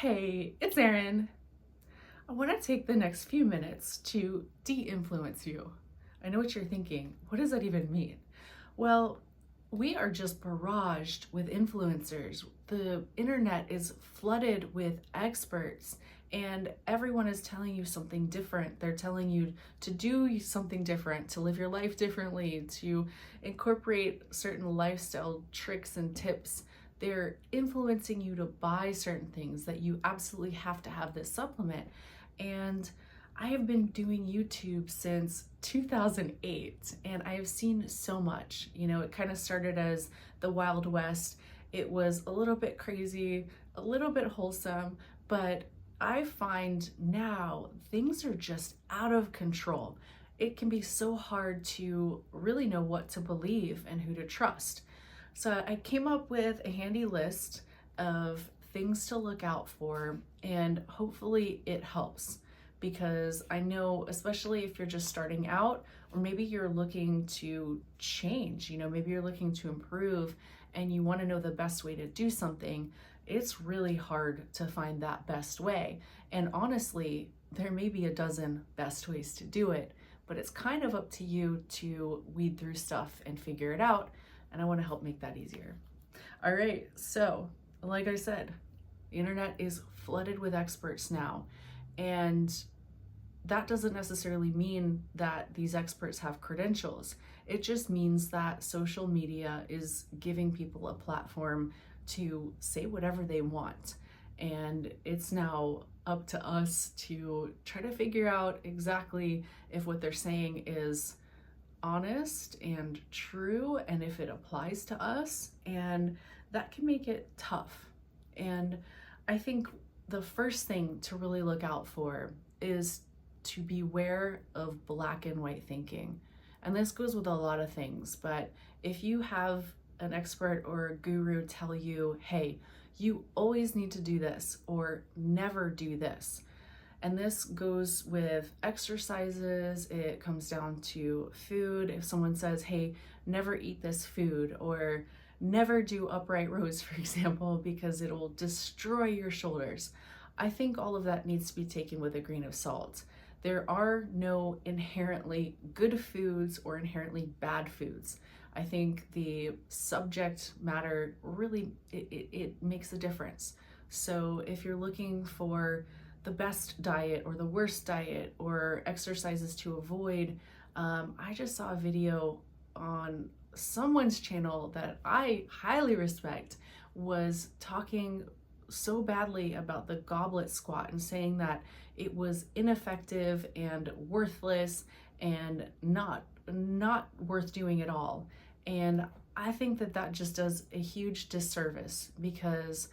Hey, it's Erin. I want to take the next few minutes to de-influence you. I know what you're thinking. What does that even mean? Well, we are just barraged with influencers. The internet is flooded with experts, and everyone is telling you something different. They're telling you to do something different, to live your life differently, to incorporate certain lifestyle tricks and tips. They're influencing you to buy certain things that you absolutely have to have this supplement. And I have been doing YouTube since 2008 and I have seen so much. It kind of started as the Wild West. It was a little bit crazy, a little bit wholesome, but I find now things are just out of control. It can be so hard to really know what to believe and who to trust. So I came up with a handy list of things to look out for, and hopefully it helps, because I know, especially if you're just starting out, or maybe you're looking to change, maybe you're looking to improve and you want to know the best way to do something, it's really hard to find that best way. And honestly, there may be a dozen best ways to do it, but it's kind of up to you to weed through stuff and figure it out. And I want to help make that easier. All right, so like I said, the internet is flooded with experts now, and that doesn't necessarily mean that these experts have credentials. It just means that social media is giving people a platform to say whatever they want. And it's now up to us to try to figure out exactly if what they're saying is honest and true and if it applies to us, and that can make it tough. And I think the first thing to really look out for is to beware of black and white thinking. And this goes with a lot of things, but if you have an expert or a guru tell you, hey, you always need to do this or never do this, and this goes with exercises, it comes down to food. If someone says, hey, never eat this food, or never do upright rows, for example, because it'll destroy your shoulders, I think all of that needs to be taken with a grain of salt. There are no inherently good foods or inherently bad foods. I think the subject matter really, it makes a difference. So if you're looking for the best diet or the worst diet or exercises to avoid, I just saw a video on someone's channel that I highly respect was talking so badly about the goblet squat and saying that it was ineffective and worthless and not worth doing at all. And I think that just does a huge disservice, because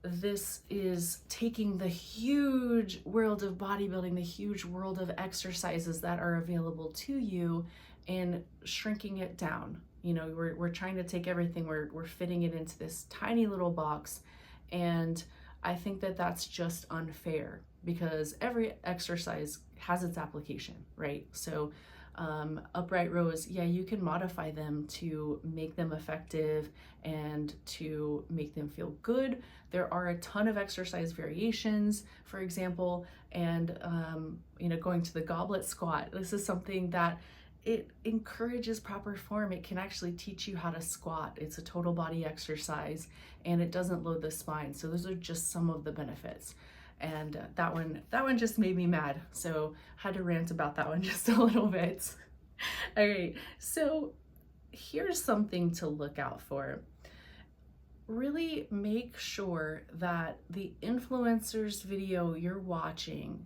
this is taking the huge world of bodybuilding, the huge world of exercises that are available to you, and shrinking it down. We're trying to take everything, we're fitting it into this tiny little box. And I think that's just unfair, because every exercise has its application, right? So upright rows, yeah, you can modify them to make them effective and to make them feel good. There are a ton of exercise variations, for example, and going to the goblet squat, this is something that it encourages proper form. It can actually teach you how to squat. It's a total body exercise, and it doesn't load the spine. So those are just some of the benefits. And that one just made me mad. So I had to rant about that one just a little bit. All right, so here's something to look out for. Really make sure that the influencer's video you're watching,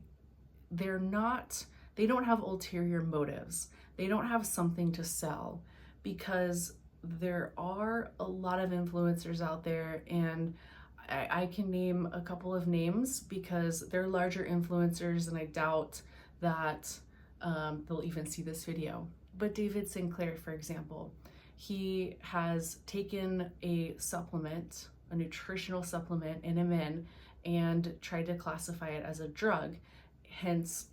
they don't have ulterior motives. They don't have something to sell, because there are a lot of influencers out there, and I can name a couple of names because they're larger influencers, and I doubt that they'll even see this video. But David Sinclair, for example, he has taken a supplement, a nutritional supplement, NMN, and tried to classify it as a drug. Hence,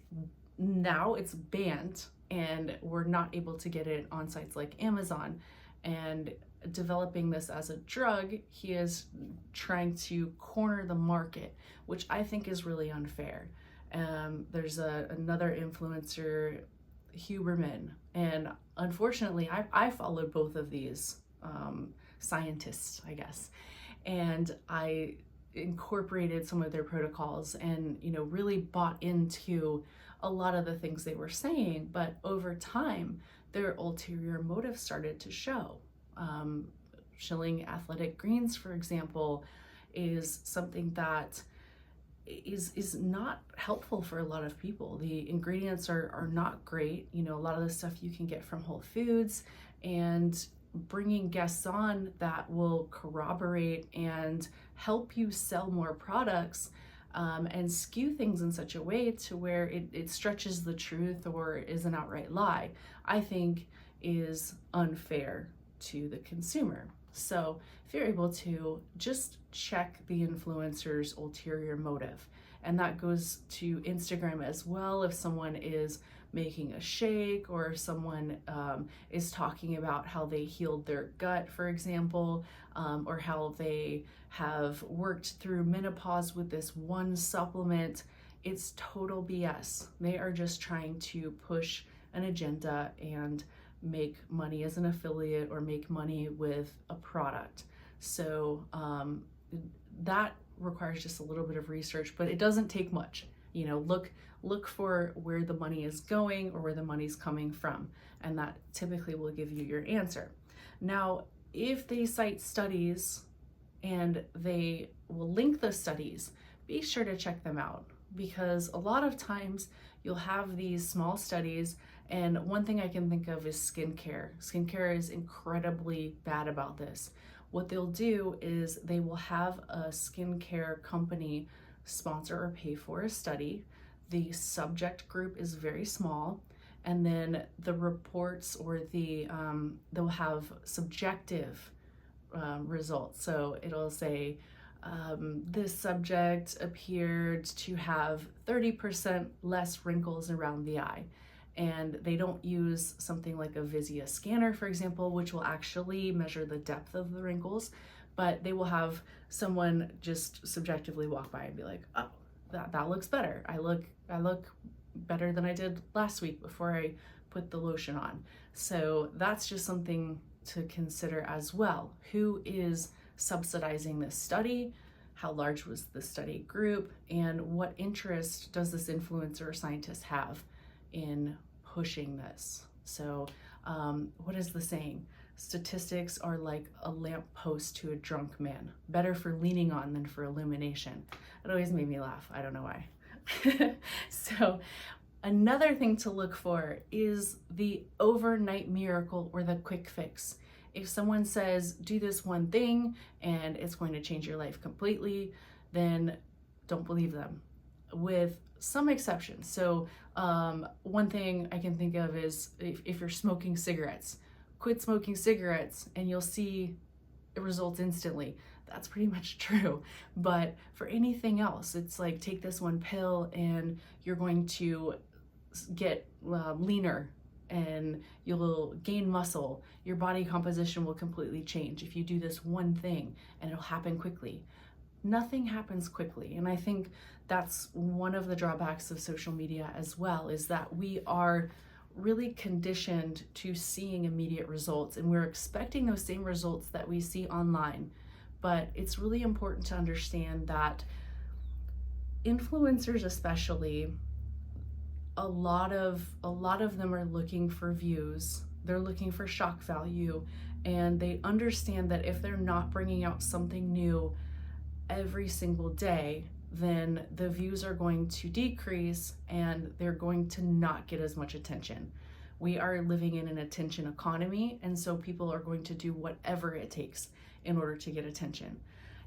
now it's banned, and we're not able to get it on sites like Amazon. And developing this as a drug, he is trying to corner the market, which I think is really unfair. There's another influencer, Huberman, and unfortunately, I followed both of these scientists, I guess, and I incorporated some of their protocols and really bought into a lot of the things they were saying. But over time, their ulterior motive started to show. Shilling athletic greens, for example, is something that is not helpful for a lot of people. The ingredients are not great. A lot of the stuff you can get from Whole Foods, and bringing guests on that will corroborate and help you sell more products, and skew things in such a way to where it stretches the truth or is an outright lie, I think is unfair to the consumer. So if you're able to just check the influencer's ulterior motive, and that goes to Instagram as well. If someone is making a shake, or if someone is talking about how they healed their gut, for example, or how they have worked through menopause with this one supplement, it's total BS. They are just trying to push an agenda and make money as an affiliate or make money with a product. So that requires just a little bit of research, but it doesn't take much. Look for where the money is going or where the money's coming from, and that typically will give you your answer. Now, if they cite studies and they will link the studies, be sure to check them out, because a lot of times you'll have these small studies. And one thing I can think of is skincare. Skincare is incredibly bad about this. What they'll do is they will have a skincare company sponsor or pay for a study. The subject group is very small, and then the reports or they'll have subjective results. So it'll say, this subject appeared to have 30% less wrinkles around the eye. And they don't use something like a Visia scanner, for example, which will actually measure the depth of the wrinkles, but they will have someone just subjectively walk by and be like, oh, that looks better. I look better than I did last week before I put the lotion on. So that's just something to consider as well. Who is subsidizing this study? How large was the study group? And what interest does this influencer or scientist have in pushing this? So what is the saying? Statistics are like a lamppost to a drunk man, better for leaning on than for illumination. It always made me laugh. I don't know why. So another thing to look for is the overnight miracle or the quick fix. If someone says, do this one thing and it's going to change your life completely, then don't believe them, with some exceptions. So one thing I can think of is if you're smoking cigarettes, quit smoking cigarettes and you'll see it results instantly. That's pretty much true. But for anything else, it's like, take this one pill and you're going to get leaner and you'll gain muscle. Your body composition will completely change if you do this one thing, and it'll happen quickly. Nothing happens quickly. And I think that's one of the drawbacks of social media as well, is that we are really conditioned to seeing immediate results, and we're expecting those same results that we see online. But it's really important to understand that influencers, especially, a lot of them are looking for views. They're looking for shock value, and they understand that if they're not bringing out something new every single day, then the views are going to decrease and they're going to not get as much attention. We are living in an attention economy, and so people are going to do whatever it takes in order to get attention.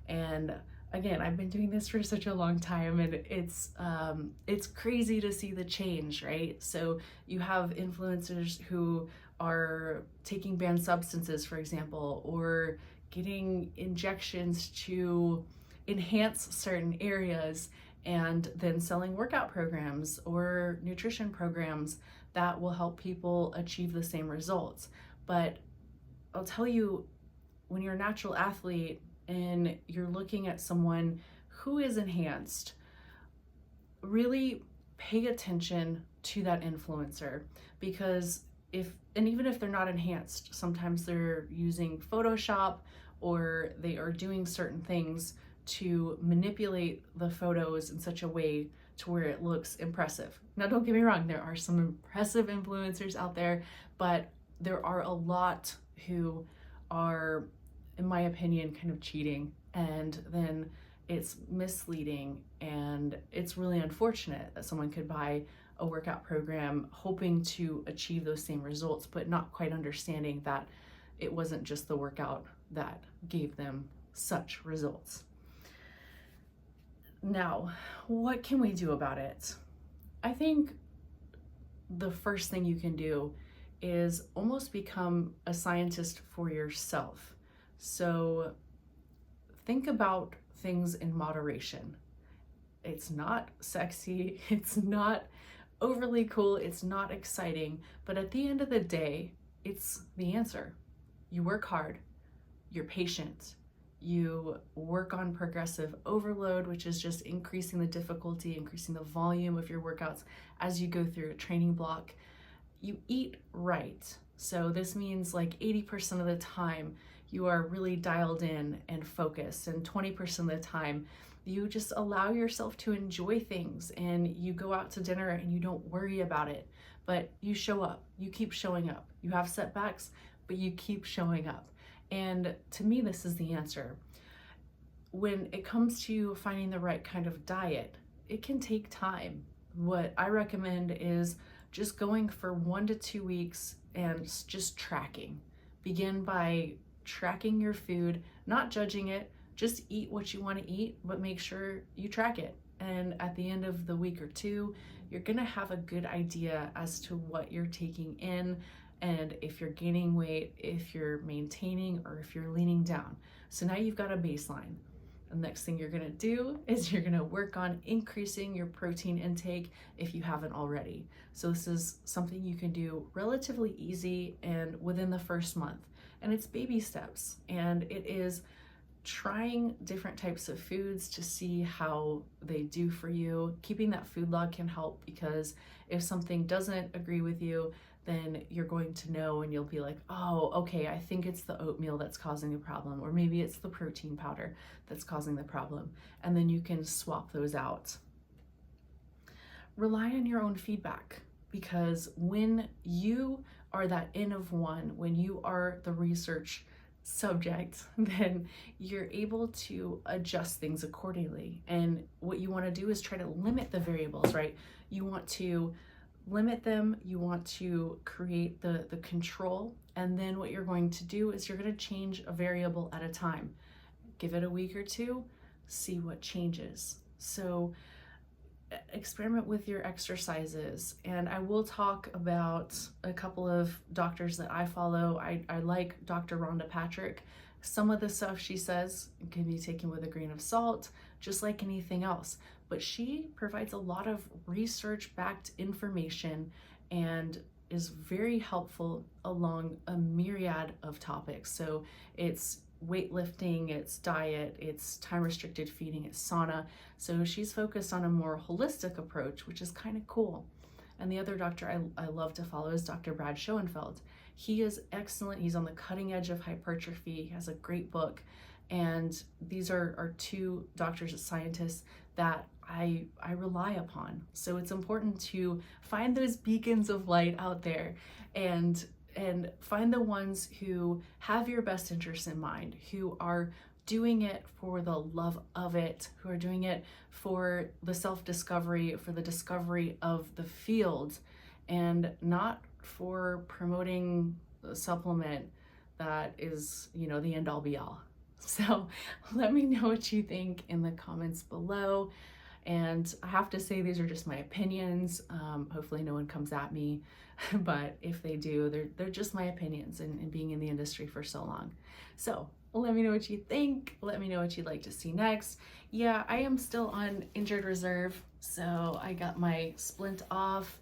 And again, I've been doing this for such a long time, and it's crazy to see the change, right? So you have influencers who are taking banned substances, for example, or getting injections to enhance certain areas, and then selling workout programs or nutrition programs that will help people achieve the same results. But I'll tell you, when you're a natural athlete and you're looking at someone who is enhanced, really pay attention to that influencer, because even if they're not enhanced, sometimes they're using Photoshop or they are doing certain things to manipulate the photos in such a way to where it looks impressive. Now, don't get me wrong, there are some impressive influencers out there, but there are a lot who are, in my opinion, kind of cheating, and then it's misleading, and it's really unfortunate that someone could buy a workout program hoping to achieve those same results, but not quite understanding that it wasn't just the workout that gave them such results. Now, what can we do about it? I think the first thing you can do is almost become a scientist for yourself. So think about things in moderation. It's not sexy, it's not overly cool, it's not exciting, but at the end of the day, it's the answer. You work hard, you're patient, you work on progressive overload, which is just increasing the difficulty, increasing the volume of your workouts as you go through a training block. You eat right. So this means like 80% of the time you are really dialed in and focused, and 20% of the time you just allow yourself to enjoy things, and you go out to dinner and you don't worry about it, but you show up, you keep showing up. You have setbacks, but you keep showing up. And to me, this is the answer. When it comes to finding the right kind of diet, it can take time. What I recommend is just going for 1 to 2 weeks and just tracking. Begin by tracking your food, not judging it. Just eat what you want to eat, but make sure you track it. And at the end of the week or two, you're gonna have a good idea as to what you're taking in, and if you're gaining weight, if you're maintaining, or if you're leaning down. So now you've got a baseline. The next thing you're gonna do is you're gonna work on increasing your protein intake if you haven't already. So this is something you can do relatively easy and within the first month. And it's baby steps, and it is trying different types of foods to see how they do for you. Keeping that food log can help, because if something doesn't agree with you, then you're going to know, and you'll be like, oh, okay, I think it's the oatmeal that's causing the problem, or maybe it's the protein powder that's causing the problem. And then you can swap those out. Rely on your own feedback, because when you are that N of one, when you are the research subject, then you're able to adjust things accordingly. And what you want to do is try to limit the variables, right? You want to limit them, you want to create the control, and then what you're going to do is you're going to change a variable at a time. Give it a week or two, see what changes. So experiment with your exercises. And I will talk about a couple of doctors that I follow. I like Dr. Rhonda Patrick. Some of the stuff she says can be taken with a grain of salt, just like anything else. But she provides a lot of research-backed information and is very helpful along a myriad of topics. So it's weightlifting, it's diet, it's time-restricted feeding, it's sauna. So she's focused on a more holistic approach, which is kind of cool. And the other doctor I love to follow is Dr. Brad Schoenfeld. He is excellent. He's on the cutting edge of hypertrophy. He has a great book. And these are two doctors and scientists that I rely upon. So it's important to find those beacons of light out there and find the ones who have your best interests in mind, who are doing it for the love of it, who are doing it for the self-discovery, for the discovery of the field, and not for promoting a supplement that is, the end all be all. So let me know what you think in the comments below. And I have to say, these are just my opinions. Hopefully no one comes at me, but if they do, they're just my opinions and being in the industry for so long. So let me know what you think. Let me know what you'd like to see next. Yeah, I am still on injured reserve. So I got my splint off,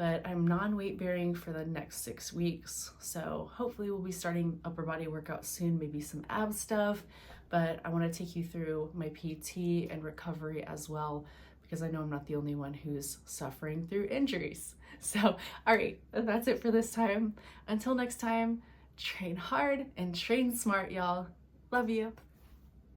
but I'm non-weight bearing for the next 6 weeks. So hopefully we'll be starting upper body workout soon, maybe some ab stuff, but I want to take you through my PT and recovery as well, because I know I'm not the only one who's suffering through injuries. So, all right, that's it for this time. Until next time, train hard and train smart, y'all. Love you.